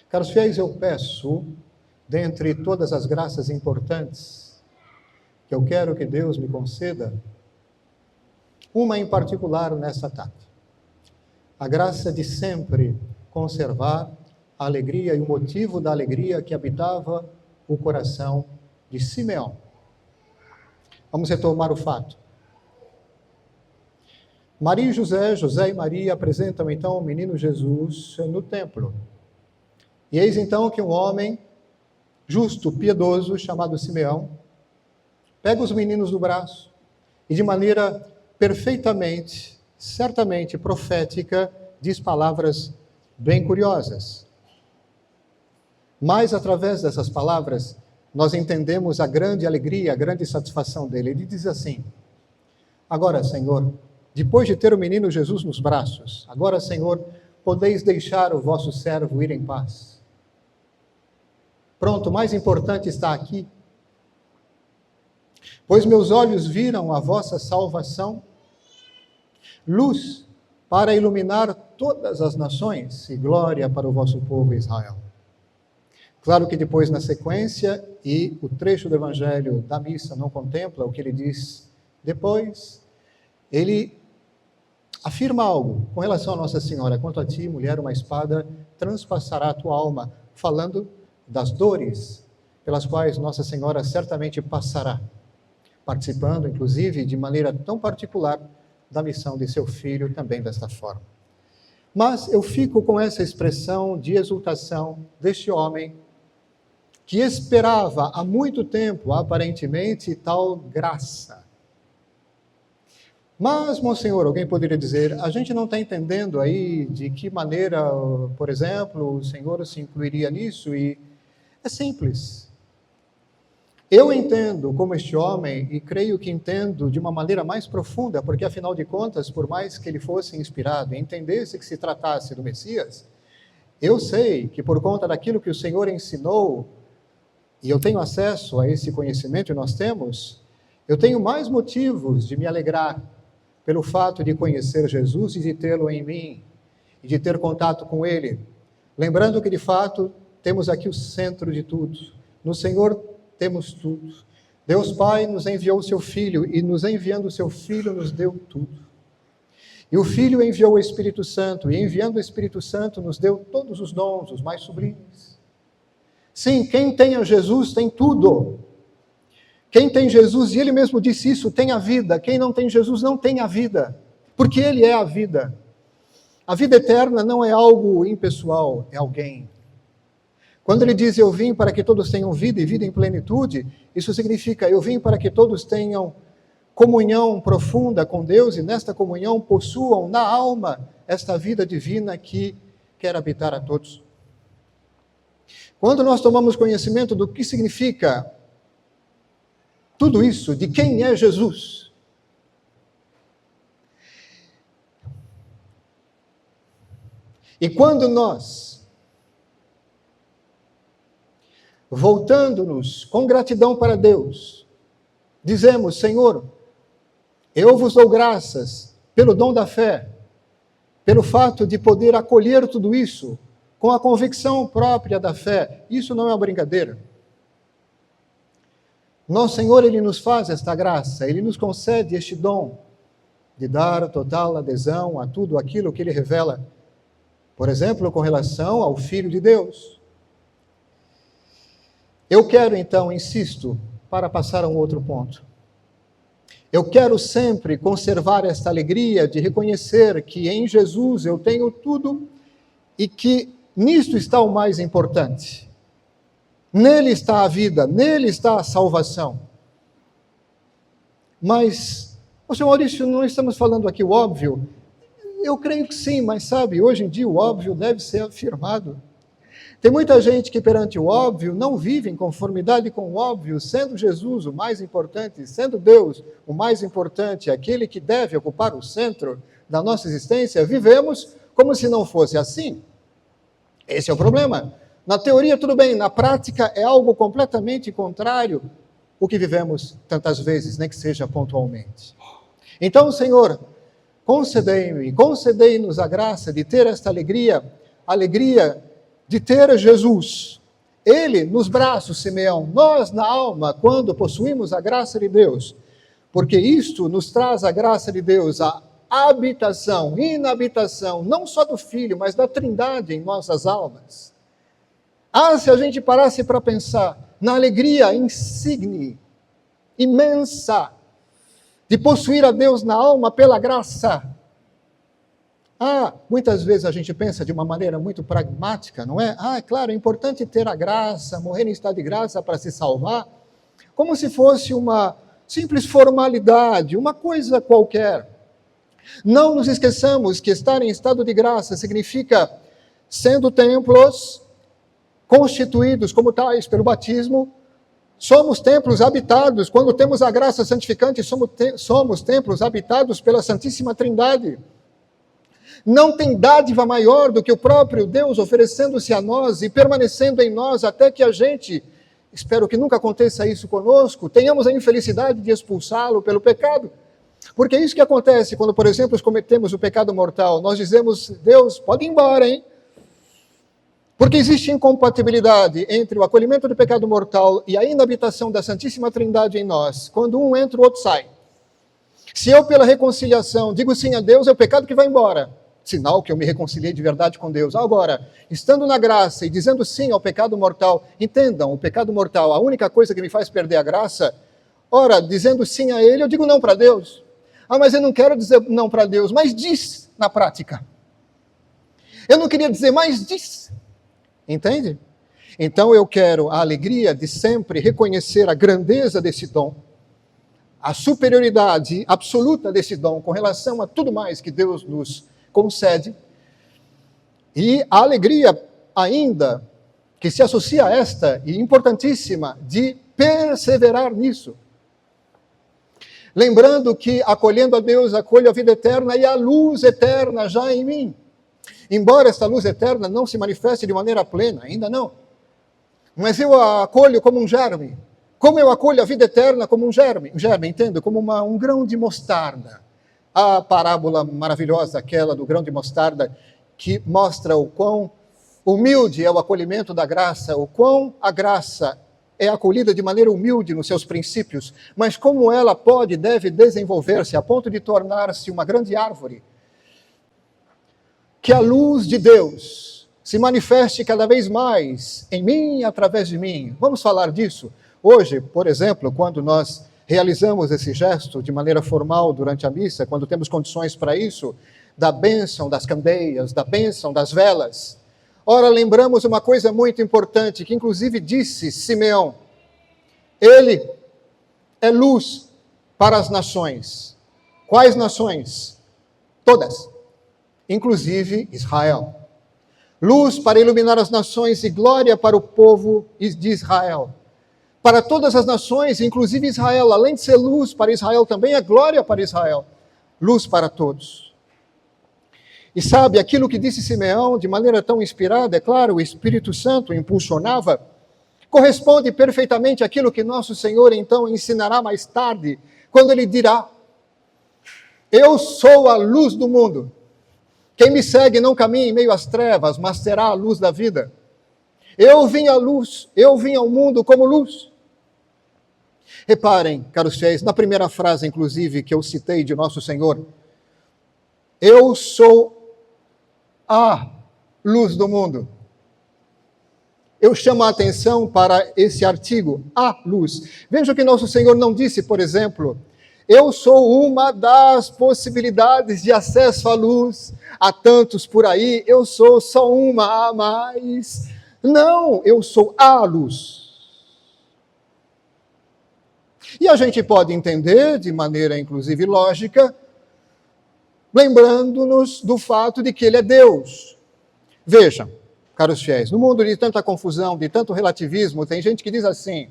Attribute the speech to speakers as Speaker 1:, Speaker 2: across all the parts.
Speaker 1: Caros fiéis, eu peço, dentre todas as graças importantes que eu quero que Deus me conceda, uma em particular nesta tarde. A graça de sempre conservar a alegria e o motivo da alegria que habitava o coração de Simeão. Vamos retomar o fato. Maria e José e Maria apresentam então o menino Jesus no templo. E eis então que um homem justo, piedoso, chamado Simeão, pega os meninos do braço e de maneira perfeitamente, certamente profética, diz palavras bem curiosas. Mas através dessas palavras, nós entendemos a grande alegria, a grande satisfação dele. Ele diz assim: agora, Senhor, depois de ter o menino Jesus nos braços, agora, Senhor, podeis deixar o vosso servo ir em paz. Pronto, o mais importante está aqui. Pois meus olhos viram a vossa salvação, luz para iluminar todas as nações e glória para o vosso povo Israel. Claro que depois, na sequência, e o trecho do Evangelho da missa não contempla o que ele diz depois, ele afirma algo com relação a Nossa Senhora. Quanto a ti, mulher, uma espada transpassará a tua alma, falando das dores pelas quais Nossa Senhora certamente passará, participando, inclusive, de maneira tão particular da missão de seu filho também desta forma. Mas eu fico com essa expressão de exultação deste homem que esperava há muito tempo, aparentemente, tal graça. Mas, Monsenhor, alguém poderia dizer, a gente não está entendendo aí de que maneira, por exemplo, o Senhor se incluiria nisso, e é simples. Eu entendo como este homem, e creio que entendo de uma maneira mais profunda, porque afinal de contas, por mais que ele fosse inspirado e entendesse que se tratasse do Messias, eu sei que por conta daquilo que o Senhor ensinou, e eu tenho acesso a esse conhecimento, e nós temos, eu tenho mais motivos de me alegrar pelo fato de conhecer Jesus e de tê-lo em mim, e de ter contato com Ele. Lembrando que, de fato, temos aqui o centro de tudo. No Senhor temos tudo. Deus Pai nos enviou o seu Filho, e nos enviando o seu Filho nos deu tudo. E o Filho enviou o Espírito Santo, e enviando o Espírito Santo nos deu todos os dons, os mais sublimes. Sim, quem tem a Jesus tem tudo. Quem tem Jesus, e ele mesmo disse isso, tem a vida. Quem não tem Jesus não tem a vida, porque ele é a vida. A vida eterna não é algo impessoal, é alguém. Quando ele diz, eu vim para que todos tenham vida e vida em plenitude, isso significa, eu vim para que todos tenham comunhão profunda com Deus, e nesta comunhão possuam na alma esta vida divina que quer habitar a todos. Quando nós tomamos conhecimento do que significa tudo isso, de quem é Jesus, e quando nós, voltando-nos com gratidão para Deus, dizemos, Senhor, eu vos dou graças pelo dom da fé, pelo fato de poder acolher tudo isso, com a convicção própria da fé, isso não é uma brincadeira. Nosso Senhor, Ele nos faz esta graça, Ele nos concede este dom de dar total adesão a tudo aquilo que Ele revela, por exemplo, com relação ao Filho de Deus. Eu quero, então, insisto, para passar a um outro ponto. Eu quero sempre conservar esta alegria de reconhecer que em Jesus eu tenho tudo e que nisto está o mais importante. Nele está a vida, nele está a salvação. Mas, Senhor Maurício, não estamos falando aqui o óbvio? Eu creio que sim, mas sabe, hoje em dia o óbvio deve ser afirmado. Tem muita gente que perante o óbvio não vive em conformidade com o óbvio, sendo Jesus o mais importante, sendo Deus o mais importante, aquele que deve ocupar o centro da nossa existência, vivemos como se não fosse assim. Esse é o problema. Na teoria, tudo bem, na prática é algo completamente contrário o que vivemos tantas vezes, nem que seja pontualmente. Então, Senhor, concedei-nos a graça de ter esta alegria de ter Jesus, ele nos braços, Simeão, nós na alma, quando possuímos a graça de Deus, porque isto nos traz a graça de Deus, a habitação, inabitação, não só do Filho, mas da Trindade em nossas almas. Se a gente parasse para pensar na alegria insigne, imensa, de possuir a Deus na alma pela graça. Muitas vezes a gente pensa de uma maneira muito pragmática, não é? É claro, é importante ter a graça, morrer em estado de graça para se salvar, como se fosse uma simples formalidade, uma coisa qualquer. Não nos esqueçamos que estar em estado de graça significa, sendo templos constituídos como tais pelo batismo, somos templos habitados, quando temos a graça santificante, somos templos habitados pela Santíssima Trindade. Não tem dádiva maior do que o próprio Deus oferecendo-se a nós e permanecendo em nós até que a gente, espero que nunca aconteça isso conosco, tenhamos a infelicidade de expulsá-lo pelo pecado. Porque é isso que acontece quando, por exemplo, cometemos o pecado mortal. Nós dizemos, Deus, pode ir embora, hein? Porque existe incompatibilidade entre o acolhimento do pecado mortal e a inabitação da Santíssima Trindade em nós. Quando um entra, o outro sai. Se eu, pela reconciliação, digo sim a Deus, é o pecado que vai embora. Sinal que eu me reconciliei de verdade com Deus. Agora, estando na graça e dizendo sim ao pecado mortal, entendam, o pecado mortal, a única coisa que me faz perder a graça, ora, dizendo sim a ele, eu digo não para Deus. Mas eu não quero dizer não para Deus, mas diz na prática. Eu não queria dizer, mas diz. Entende? Então eu quero a alegria de sempre reconhecer a grandeza desse dom, a superioridade absoluta desse dom com relação a tudo mais que Deus nos concede, e a alegria ainda que se associa a esta, e importantíssima, de perseverar nisso. Lembrando que, acolhendo a Deus, acolho a vida eterna e a luz eterna já em mim. Embora esta luz eterna não se manifeste de maneira plena, ainda não. Mas eu a acolho como um germe. Como eu acolho a vida eterna como um germe, entendo? Como um grão de mostarda. A parábola maravilhosa, aquela do grão de mostarda, que mostra o quão humilde é o acolhimento da graça, o quão a graça é acolhida de maneira humilde nos seus princípios, mas como ela pode e deve desenvolver-se a ponto de tornar-se uma grande árvore. Que a luz de Deus se manifeste cada vez mais em mim e através de mim. Vamos falar disso? Hoje, por exemplo, quando nós realizamos esse gesto de maneira formal durante a missa, quando temos condições para isso, da bênção das candeias, da bênção das velas. Ora, lembramos uma coisa muito importante, que inclusive disse Simeão, ele é luz para as nações. Quais nações? Todas, inclusive Israel. Luz para iluminar as nações e glória para o povo de Israel. Para todas as nações, inclusive Israel, além de ser luz para Israel, também é glória para Israel. Luz para todos. E sabe, aquilo que disse Simeão, de maneira tão inspirada, é claro, o Espírito Santo impulsionava, corresponde perfeitamente àquilo que nosso Senhor então ensinará mais tarde, quando ele dirá, eu sou a luz do mundo. Quem me segue não caminha em meio às trevas, mas terá a luz da vida. Eu vim à luz, eu vim ao mundo como luz. Reparem, caros fiéis, na primeira frase, inclusive, que eu citei de nosso Senhor, eu sou a luz do mundo. Eu chamo a atenção para esse artigo, a luz. Veja que nosso Senhor não disse, por exemplo, eu sou uma das possibilidades de acesso à luz, há tantos por aí, eu sou só uma a mais. Não, eu sou a luz. E a gente pode entender, de maneira inclusive lógica, lembrando-nos do fato de que ele é Deus. Vejam, caros fiéis, no mundo de tanta confusão, de tanto relativismo, tem gente que diz assim,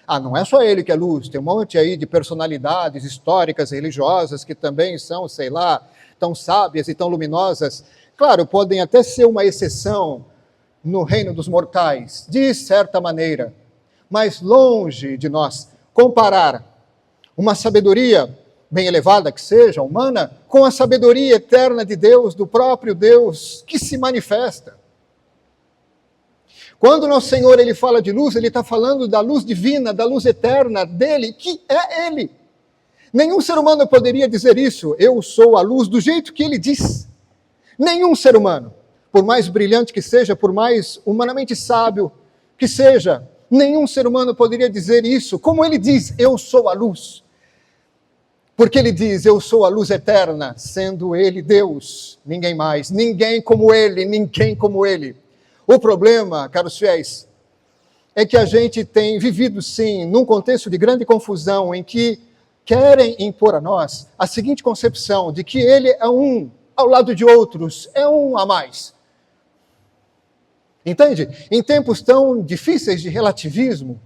Speaker 1: não é só ele que é luz, tem um monte aí de personalidades históricas e religiosas que também são, sei lá, tão sábias e tão luminosas. Claro, podem até ser uma exceção no reino dos mortais, de certa maneira, mas longe de nós comparar uma sabedoria bem elevada que seja, humana, com a sabedoria eterna de Deus, do próprio Deus, que se manifesta. Quando nosso Senhor ele fala de luz, ele está falando da luz divina, da luz eterna dele, que é ele. Nenhum ser humano poderia dizer isso, eu sou a luz, do jeito que ele diz. Nenhum ser humano, por mais brilhante que seja, por mais humanamente sábio que seja, nenhum ser humano poderia dizer isso, como ele diz, eu sou a luz. Porque ele diz, eu sou a luz eterna, sendo ele Deus, ninguém mais, ninguém como ele, ninguém como ele. O problema, caros fiéis, é que a gente tem vivido, sim, num contexto de grande confusão, em que querem impor a nós a seguinte concepção, de que ele é um ao lado de outros, é um a mais. Entende? Em tempos tão difíceis de relativismo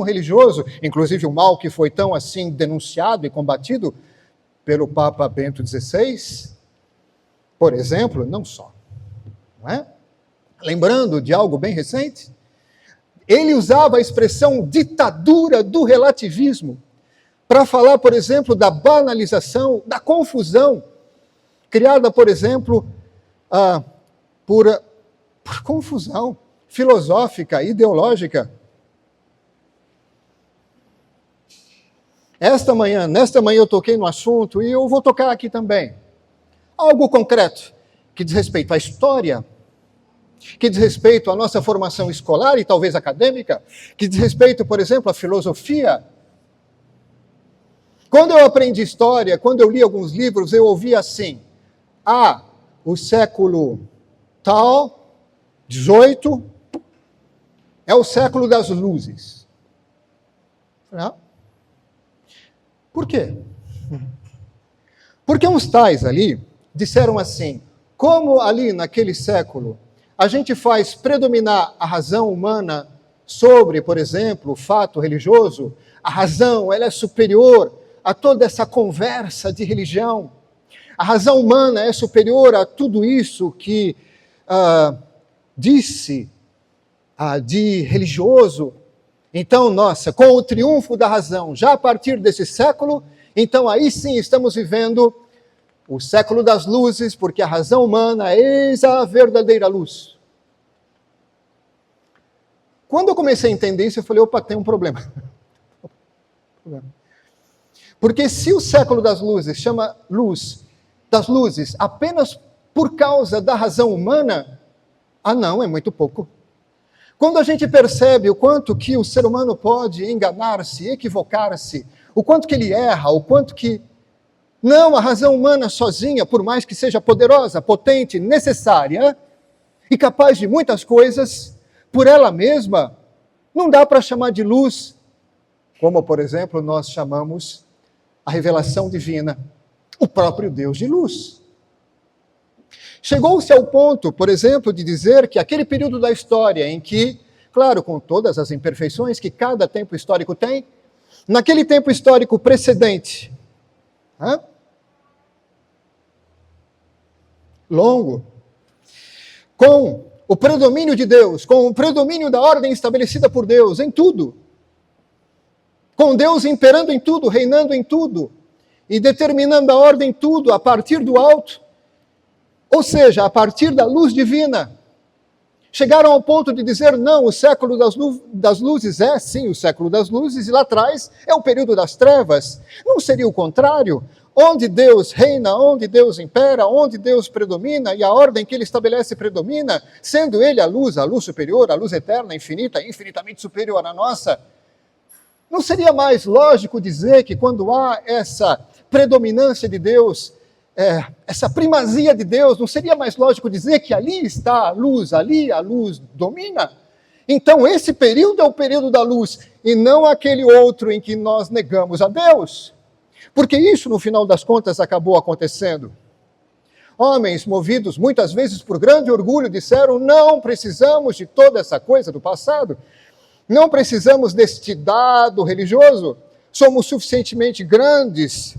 Speaker 1: religioso, inclusive o mal que foi tão assim denunciado e combatido pelo Papa Bento XVI, por exemplo, não só, não é? Lembrando de algo bem recente, ele usava a expressão ditadura do relativismo para falar, por exemplo, da banalização, da confusão, criada, por exemplo, por confusão filosófica, ideológica. Nesta manhã eu toquei no assunto e eu vou tocar aqui também. Algo concreto, que diz respeito à história, que diz respeito à nossa formação escolar e talvez acadêmica, que diz respeito, por exemplo, à filosofia. Quando eu aprendi história, quando eu li alguns livros, eu ouvia assim, o século tal, 18, é o século das luzes. Não? Por quê? Porque uns tais ali disseram assim, como ali naquele século a gente faz predominar a razão humana sobre, por exemplo, o fato religioso, a razão ela é superior a toda essa conversa de religião, a razão humana é superior a tudo isso que disse de religioso. Então, com o triunfo da razão, já a partir desse século, então aí sim estamos vivendo o século das luzes, porque a razão humana eis a verdadeira luz. Quando eu comecei a entender isso, eu falei, opa, tem um problema. Porque se o século das luzes chama luz das luzes apenas por causa da razão humana, não, é muito pouco. Quando a gente percebe o quanto que o ser humano pode enganar-se, equivocar-se, o quanto que ele erra, o quanto que... Não, a razão humana sozinha, por mais que seja poderosa, potente, necessária e capaz de muitas coisas, por ela mesma, não dá para chamar de luz, como, por exemplo, nós chamamos a revelação divina, o próprio Deus de luz. Chegou-se ao ponto, por exemplo, de dizer que aquele período da história em que, claro, com todas as imperfeições que cada tempo histórico tem, naquele tempo histórico precedente, longo, com o predomínio de Deus, com o predomínio da ordem estabelecida por Deus em tudo, com Deus imperando em tudo, reinando em tudo, e determinando a ordem em tudo a partir do alto, ou seja, a partir da luz divina, chegaram ao ponto de dizer, não, o século das luzes é, sim, o século das luzes, e lá atrás é o período das trevas. Não seria o contrário? Onde Deus reina, onde Deus impera, onde Deus predomina, e a ordem que Ele estabelece predomina, sendo Ele a luz superior, a luz eterna, infinita, infinitamente superior à nossa. Não seria mais lógico dizer que quando há essa predominância de Deus, essa primazia de Deus, não seria mais lógico dizer que ali está a luz, ali a luz domina? Então esse período é o período da luz, e não aquele outro em que nós negamos a Deus. Porque isso, no final das contas, acabou acontecendo. Homens movidos muitas vezes por grande orgulho disseram, não precisamos de toda essa coisa do passado, não precisamos deste dado religioso, somos suficientemente grandes,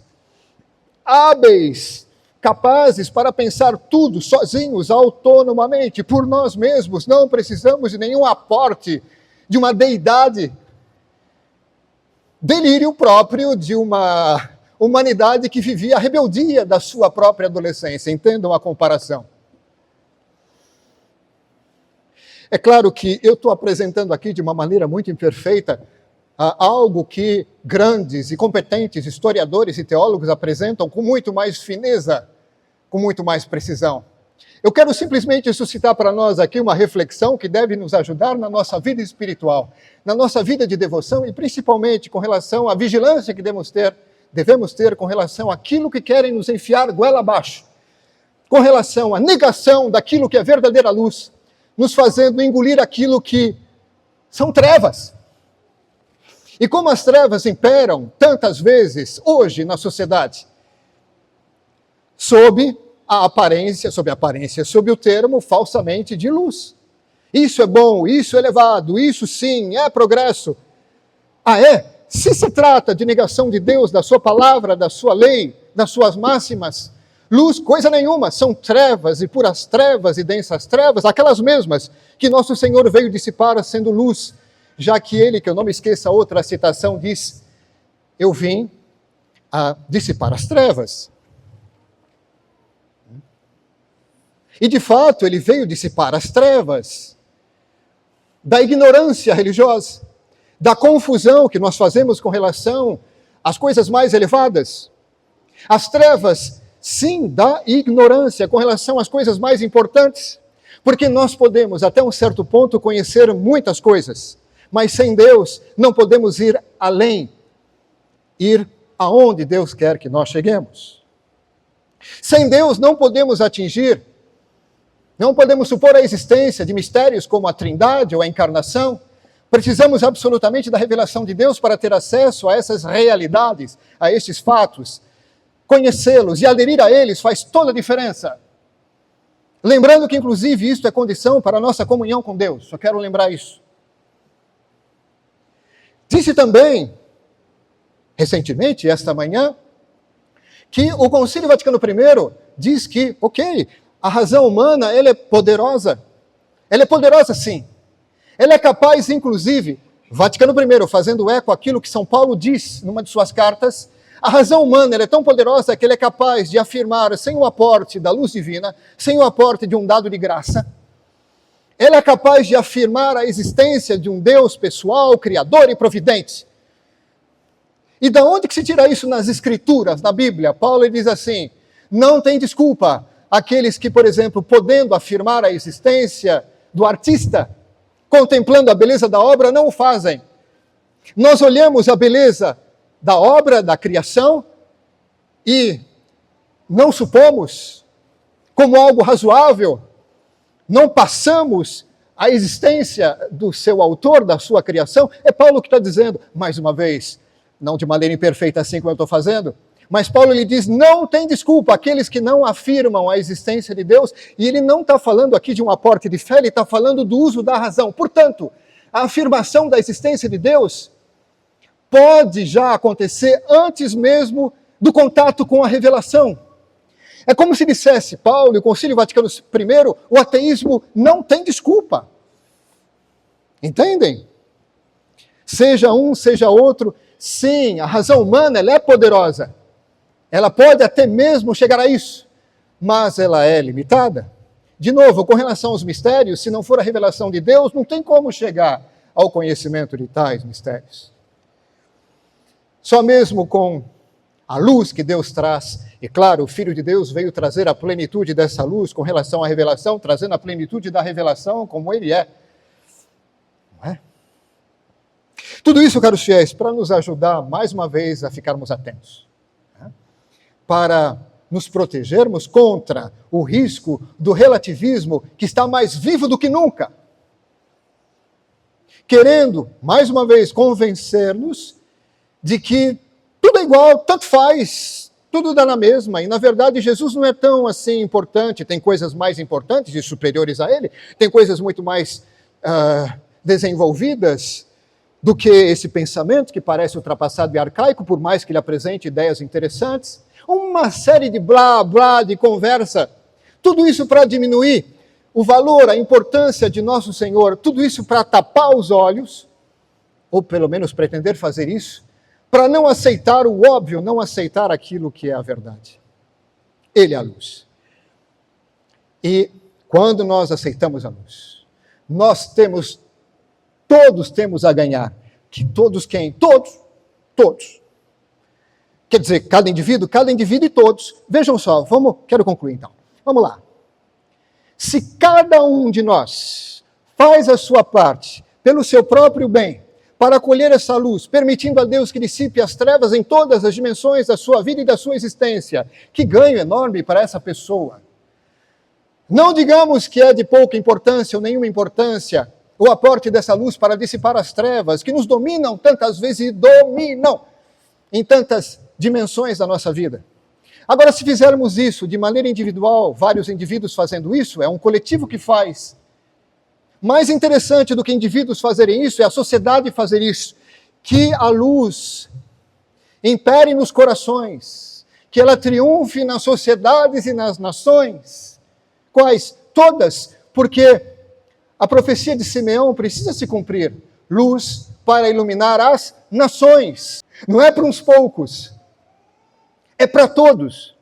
Speaker 1: hábeis, capazes para pensar tudo sozinhos, autonomamente, por nós mesmos, não precisamos de nenhum aporte de uma deidade. Delírio próprio de uma humanidade que vivia a rebeldia da sua própria adolescência, entendam a comparação. É claro que eu estou apresentando aqui de uma maneira muito imperfeita algo que grandes e competentes historiadores e teólogos apresentam com muito mais fineza, com muito mais precisão. Eu quero simplesmente suscitar para nós aqui uma reflexão que deve nos ajudar na nossa vida espiritual, na nossa vida de devoção e principalmente com relação à vigilância que devemos ter com relação àquilo que querem nos enfiar goela abaixo, com relação à negação daquilo que é verdadeira luz, nos fazendo engolir aquilo que são trevas. E como as trevas imperam tantas vezes hoje na sociedade, sob o termo falsamente de luz. Isso é bom, isso é elevado, isso sim é progresso. Se se trata de negação de Deus, da sua palavra, da sua lei, das suas máximas, luz, coisa nenhuma, são trevas e puras trevas e densas trevas, aquelas mesmas que nosso Senhor veio dissipar sendo luz, já que ele, que eu não me esqueça outra citação, diz, eu vim a dissipar as trevas. E de fato ele veio dissipar as trevas da ignorância religiosa, da confusão que nós fazemos com relação às coisas mais elevadas, as trevas, sim, da ignorância com relação às coisas mais importantes, porque nós podemos, até um certo ponto, conhecer muitas coisas, mas sem Deus não podemos ir além, ir aonde Deus quer que nós cheguemos. Sem Deus não podemos supor a existência de mistérios como a Trindade ou a encarnação. Precisamos absolutamente da revelação de Deus para ter acesso a essas realidades, a estes fatos. Conhecê-los e aderir a eles faz toda a diferença. Lembrando que, inclusive, isto é condição para a nossa comunhão com Deus. Só quero lembrar isso. Disse também, recentemente, esta manhã, que o Concílio Vaticano I diz que, a razão humana, ela é poderosa. Ela é poderosa, sim. Ela é capaz, inclusive, Vaticano I, fazendo eco àquilo que São Paulo diz numa de suas cartas, a razão humana ela é tão poderosa que ela é capaz de afirmar, sem o aporte da luz divina, sem o aporte de um dado de graça, ela é capaz de afirmar a existência de um Deus pessoal, criador e providente. E da onde que se tira isso nas Escrituras, na Bíblia? Paulo diz assim, não tem desculpa aqueles que, por exemplo, podendo afirmar a existência do artista, contemplando a beleza da obra, não o fazem. Nós olhamos a beleza da obra, da criação, e não supomos como algo razoável, não passamos a existência do seu autor, da sua criação. É Paulo que está dizendo, mais uma vez, não de maneira imperfeita assim como eu estou fazendo, mas Paulo lhe diz, não tem desculpa aqueles que não afirmam a existência de Deus, e ele não está falando aqui de um aporte de fé, ele está falando do uso da razão. Portanto, a afirmação da existência de Deus pode já acontecer antes mesmo do contato com a revelação. É como se dissesse Paulo e o Concílio Vaticano I, o ateísmo não tem desculpa. Entendem? Seja um, seja outro, sim, a razão humana ela é poderosa. Ela pode até mesmo chegar a isso, mas ela é limitada. De novo, com relação aos mistérios, se não for a revelação de Deus, não tem como chegar ao conhecimento de tais mistérios. Só mesmo com a luz que Deus traz, e claro, o Filho de Deus veio trazer a plenitude dessa luz com relação à revelação, trazendo a plenitude da revelação como ele é. Não é? Tudo isso, caros fiéis, para nos ajudar mais uma vez a ficarmos atentos. Para nos protegermos contra o risco do relativismo que está mais vivo do que nunca. Querendo, mais uma vez, convencer-nos de que tudo é igual, tanto faz, tudo dá na mesma. E, na verdade, Jesus não é tão assim importante. Tem coisas mais importantes e superiores a ele. Tem coisas muito mais desenvolvidas do que esse pensamento que parece ultrapassado e arcaico, por mais que ele apresente ideias interessantes. Uma série de blá, blá, de conversa. Tudo isso para diminuir o valor, a importância de nosso Senhor. Tudo isso para tapar os olhos, ou pelo menos pretender fazer isso, para não aceitar o óbvio, não aceitar aquilo que é a verdade. Ele é a luz. E quando nós aceitamos a luz, todos temos a ganhar. Que todos quem? Todos. Todos. Quer dizer, cada indivíduo e todos. Vejam só, quero concluir então. Vamos lá. Se cada um de nós faz a sua parte pelo seu próprio bem, para acolher essa luz, permitindo a Deus que dissipe as trevas em todas as dimensões da sua vida e da sua existência, que ganho enorme para essa pessoa. Não digamos que é de pouca importância ou nenhuma importância o aporte dessa luz para dissipar as trevas que nos dominam tantas vezes e dominam em tantas dimensões da nossa vida. Agora, se fizermos isso de maneira individual, vários indivíduos fazendo isso, é um coletivo que faz. Mais interessante do que indivíduos fazerem isso é a sociedade fazer isso. Que a luz impere nos corações, que ela triunfe nas sociedades e nas nações. Quais? Todas, porque a profecia de Simeão precisa se cumprir. Luz para iluminar as nações. Não é para uns poucos, é para todos.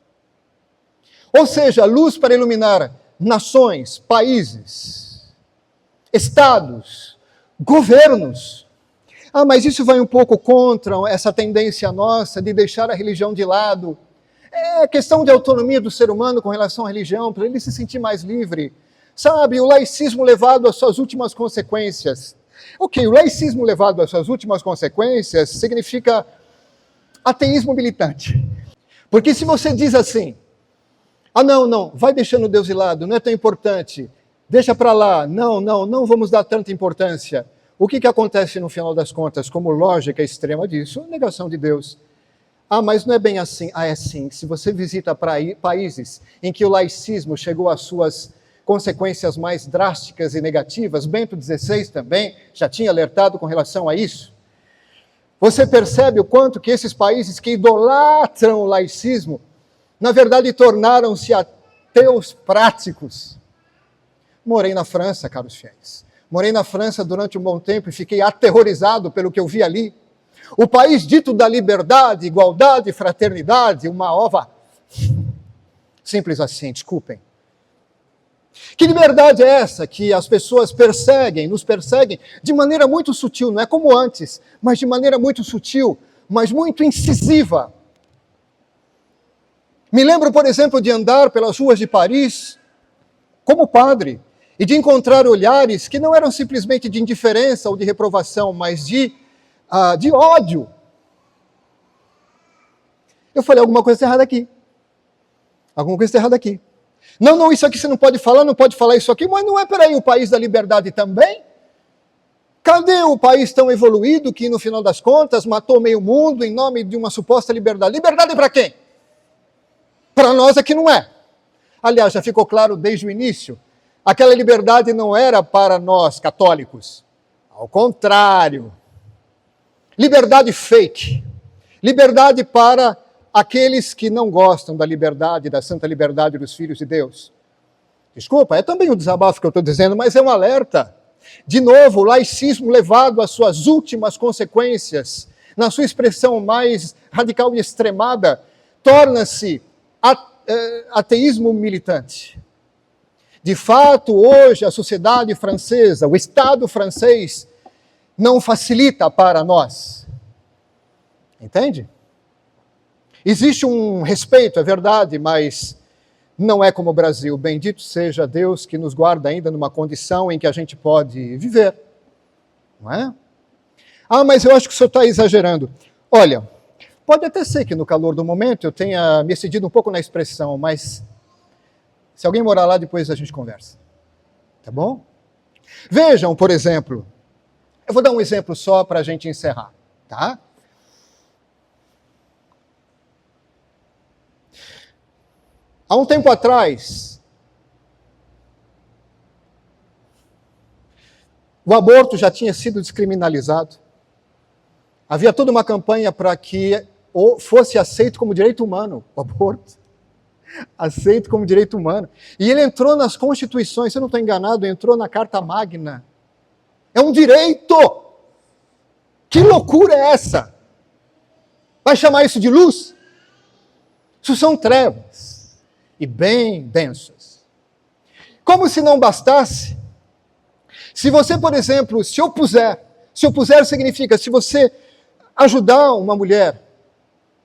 Speaker 1: Ou seja, luz para iluminar nações, países, estados, governos. Mas isso vai um pouco contra essa tendência nossa de deixar a religião de lado. É questão de autonomia do ser humano com relação à religião, para ele se sentir mais livre. Sabe, o laicismo levado às suas últimas consequências. Ok, o laicismo levado às suas últimas consequências significa ateísmo militante. Porque se você diz assim, não, vai deixando Deus de lado, não é tão importante, deixa para lá, não vamos dar tanta importância. O que acontece no final das contas, como lógica extrema disso? Negação de Deus. Mas não é bem assim. É sim. Se você visita países em que o laicismo chegou às suas consequências mais drásticas e negativas, Bento XVI também já tinha alertado com relação a isso. Você percebe o quanto que esses países que idolatram o laicismo, na verdade, tornaram-se ateus práticos. Morei na França, caros fiéis. Morei na França durante um bom tempo e fiquei aterrorizado pelo que eu vi ali. O país dito da liberdade, igualdade, fraternidade, uma ova. Simples assim, desculpem. Que liberdade é essa que as pessoas nos perseguem de maneira muito sutil, não é como antes, mas de maneira muito sutil, mas muito incisiva. Me lembro, por exemplo, de andar pelas ruas de Paris como padre e de encontrar olhares que não eram simplesmente de indiferença ou de reprovação, mas de ódio. Eu falei, alguma coisa está errada aqui. Alguma coisa está errada aqui. Não, isso aqui você não pode falar isso aqui, mas não é, peraí, o país da liberdade também? Cadê o país tão evoluído que, no final das contas, matou meio mundo em nome de uma suposta liberdade? Liberdade para quem? Para nós aqui não é. Aliás, já ficou claro desde o início, aquela liberdade não era para nós católicos. Ao contrário. Liberdade fake. Liberdade para aqueles que não gostam da liberdade, da santa liberdade dos filhos de Deus. Desculpa, é também um desabafo que eu estou dizendo, mas é um alerta. De novo, o laicismo levado às suas últimas consequências, na sua expressão mais radical e extremada, torna-se ateísmo militante. De fato, hoje, a sociedade francesa, o Estado francês, não facilita para nós. Entende? Existe um respeito, é verdade, mas não é como o Brasil. Bendito seja Deus que nos guarda ainda numa condição em que a gente pode viver. Não é? Mas eu acho que o senhor está exagerando. Olha, pode até ser que no calor do momento eu tenha me excedido um pouco na expressão, mas se alguém morar lá, depois a gente conversa. Tá bom? Vejam, por exemplo, eu vou dar um exemplo só para a gente encerrar, tá? Há um tempo atrás, o aborto já tinha sido descriminalizado. Havia toda uma campanha para que fosse aceito como direito humano, o aborto. Aceito como direito humano. E ele entrou nas constituições, se eu não estou enganado, entrou na Carta Magna. É um direito! Que loucura é essa? Vai chamar isso de luz? Isso são trevas. E bem densas. Como se não bastasse, Se você, por exemplo, se opuser significa se você ajudar uma mulher,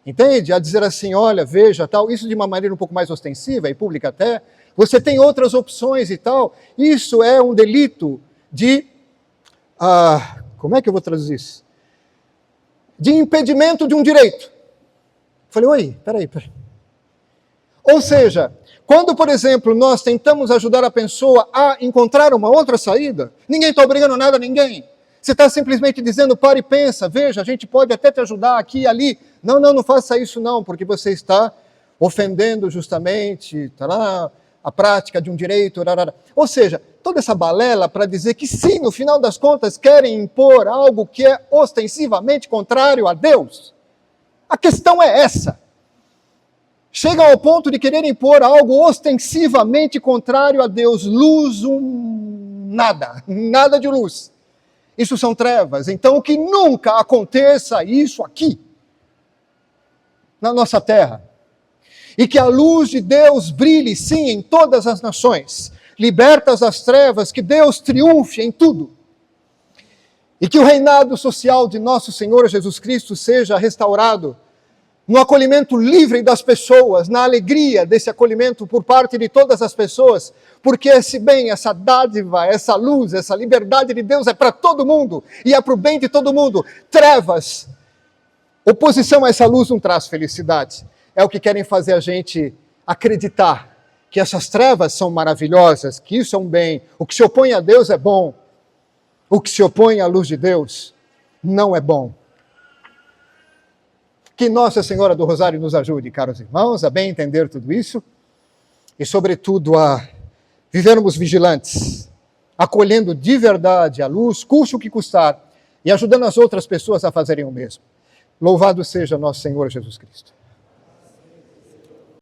Speaker 1: entende? A dizer assim, olha, veja, tal, isso de uma maneira um pouco mais ostensiva e pública até, você tem outras opções e tal, isso é um delito de, como é que eu vou traduzir isso? De impedimento de um direito. Falei, oi, peraí. Ou seja, quando, por exemplo, nós tentamos ajudar a pessoa a encontrar uma outra saída, ninguém está obrigando nada a ninguém. Você está simplesmente dizendo, para e pensa, veja, a gente pode até te ajudar aqui e ali. Não faça isso não, porque você está ofendendo justamente a prática de um direito. Ou seja, toda essa balela para dizer que sim, no final das contas, querem impor algo que é ostensivamente contrário a Deus. A questão é essa. Chegam ao ponto de querer impor algo ostensivamente contrário a Deus. Luz, nada de luz. Isso são trevas. Então, que nunca aconteça isso aqui, na nossa terra. E que a luz de Deus brilhe, sim, em todas as nações. Libertas das trevas, que Deus triunfe em tudo. E que o reinado social de nosso Senhor Jesus Cristo seja restaurado no acolhimento livre das pessoas, na alegria desse acolhimento por parte de todas as pessoas, porque esse bem, essa dádiva, essa luz, essa liberdade de Deus é para todo mundo, e é para o bem de todo mundo. Trevas, oposição a essa luz não traz felicidade. É o que querem fazer a gente acreditar, que essas trevas são maravilhosas, que isso é um bem. O que se opõe a Deus é bom. O que se opõe à luz de Deus não é bom. Que Nossa Senhora do Rosário nos ajude, caros irmãos, a bem entender tudo isso e, sobretudo, a vivermos vigilantes, acolhendo de verdade a luz, custe o que custar, e ajudando as outras pessoas a fazerem o mesmo. Louvado seja nosso Senhor Jesus Cristo.